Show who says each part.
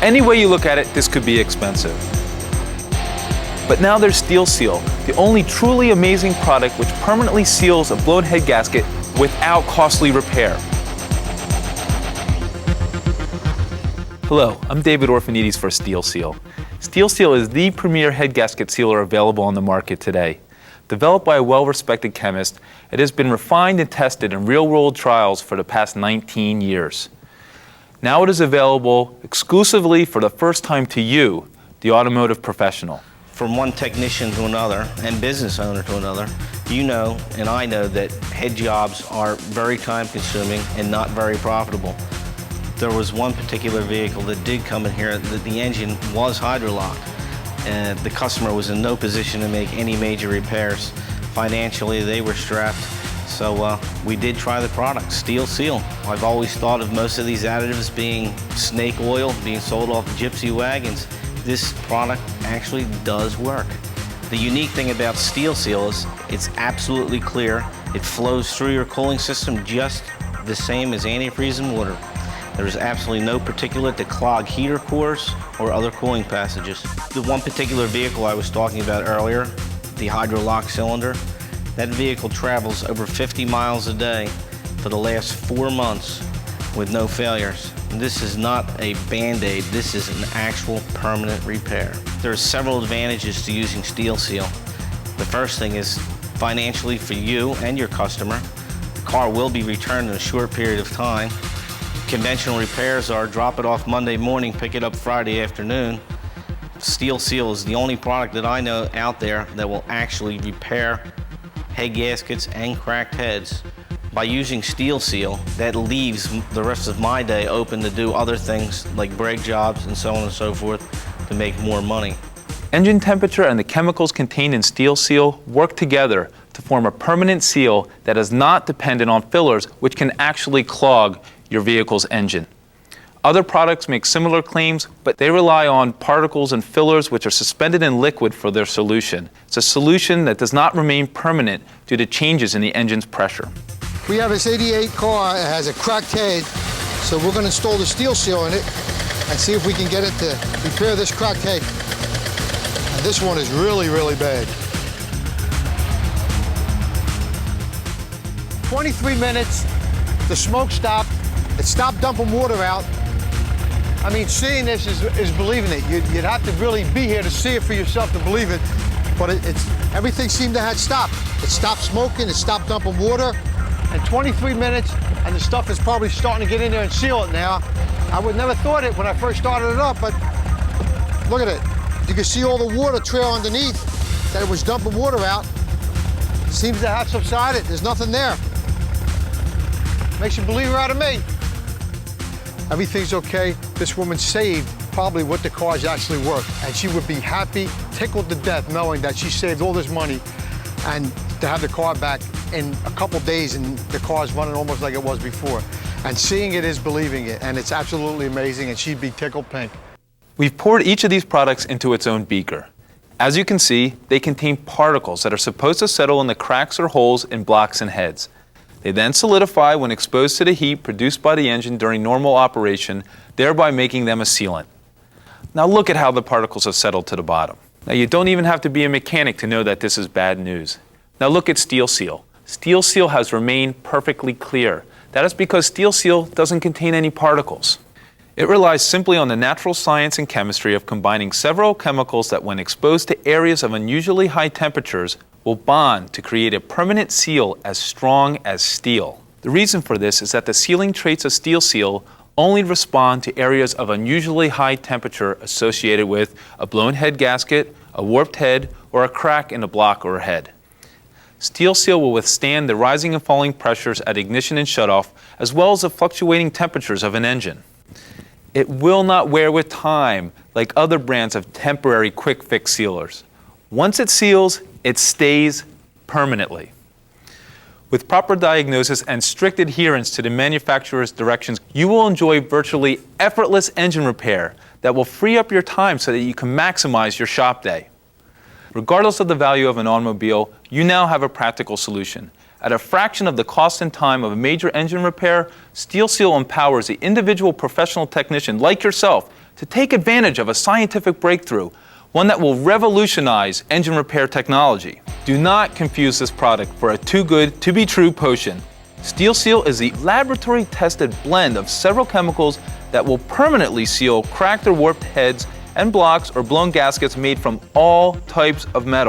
Speaker 1: Any way you look at it, this could be expensive. But now there's Steel Seal, the only truly amazing product which permanently seals a blown head gasket without costly repair. Hello, I'm David Orphanides for Steel Seal. Steel Seal is the premier head gasket sealer available on the market today. Developed by a well-respected chemist, it has been refined and tested in real-world trials for the past 19 years. Now it is available exclusively for the first time to you, the automotive professional.
Speaker 2: From one technician to another and business owner to another, you know and I know that head jobs are very time-consuming and not very profitable. There was one particular vehicle that did come in here that the engine was hydrolocked, and the customer was in no position to make any major repairs. Financially, they were strapped, so we did try the product, Steel Seal. I've always thought of most of these additives being snake oil, being sold off gypsy wagons. This product actually does work. The unique thing about Steel Seal is it's absolutely clear. It flows through your cooling system just the same as antifreeze and water. There's absolutely no particulate to clog heater cores or other cooling passages. The one particular vehicle I was talking about earlier, the hydrolock cylinder, that vehicle travels over 50 miles a day for the last 4 months with no failures. This is not a Band-Aid, this is an actual permanent repair. There are several advantages to using Steel Seal. The first thing is financially for you and your customer. The car will be returned in a short period of time. Conventional repairs are drop it off Monday morning, pick it up Friday afternoon. Steel Seal is the only product that I know out there that will actually repair head gaskets and cracked heads. By using Steel Seal, that leaves the rest of my day open to do other things like brake jobs and so on and so forth to make more money.
Speaker 1: Engine temperature and the chemicals contained in Steel Seal work together to form a permanent seal that is not dependent on fillers, which can actually clog your vehicle's engine. Other products make similar claims, but they rely on particles and fillers which are suspended in liquid for their solution. It's a solution that does not remain permanent due to changes in the engine's pressure.
Speaker 3: We have this 88 car that has a cracked head, so we're going to install the Steel Seal in it and see if we can get it to repair this cracked head. And this one is really, really bad. 23 minutes, the smoke stopped. It stopped dumping water out. I mean, seeing this is believing it. You'd have to really be here to see it for yourself to believe it. But everything seemed to have stopped. It stopped smoking, it stopped dumping water. And 23 minutes, and the stuff is probably starting to get in there and seal it now. I would never thought it when I first started it up, but look at it. You can see all the water trail underneath that it was dumping water out. Seems to have subsided. There's nothing there. Makes you believer out of me. Everything's okay. This woman saved probably what the car's actually worth. And she would be happy, tickled to death, knowing that she saved all this money and to have the car back in a couple days and the car's running almost like it was before. And seeing it is believing it, and it's absolutely amazing, and she'd be tickled pink.
Speaker 1: We've poured each of these products into its own beaker. As you can see, they contain particles that are supposed to settle in the cracks or holes in blocks and heads. They then solidify when exposed to the heat produced by the engine during normal operation, thereby making them a sealant. Now look at how the particles have settled to the bottom. Now you don't even have to be a mechanic to know that this is bad news. Now look at Steel Seal. Steel Seal has remained perfectly clear. That is because Steel Seal doesn't contain any particles. It relies simply on the natural science and chemistry of combining several chemicals that when exposed to areas of unusually high temperatures will bond to create a permanent seal as strong as steel. The reason for this is that the sealing traits of Steel Seal only respond to areas of unusually high temperature associated with a blown head gasket, a warped head, or a crack in a block or head. Steel Seal will withstand the rising and falling pressures at ignition and shutoff, as well as the fluctuating temperatures of an engine. It will not wear with time like other brands of temporary quick fix sealers. Once it seals, it stays permanently. With proper diagnosis and strict adherence to the manufacturer's directions, you will enjoy virtually effortless engine repair that will free up your time so that you can maximize your shop day. Regardless of the value of an automobile, you now have a practical solution. At a fraction of the cost and time of a major engine repair, Steel Seal empowers the individual professional technician like yourself to take advantage of a scientific breakthrough, one that will revolutionize engine repair technology. Do not confuse this product for a too-good-to-be-true potion. Steel Seal is the laboratory-tested blend of several chemicals that will permanently seal cracked or warped heads and blocks or blown gaskets made from all types of metal.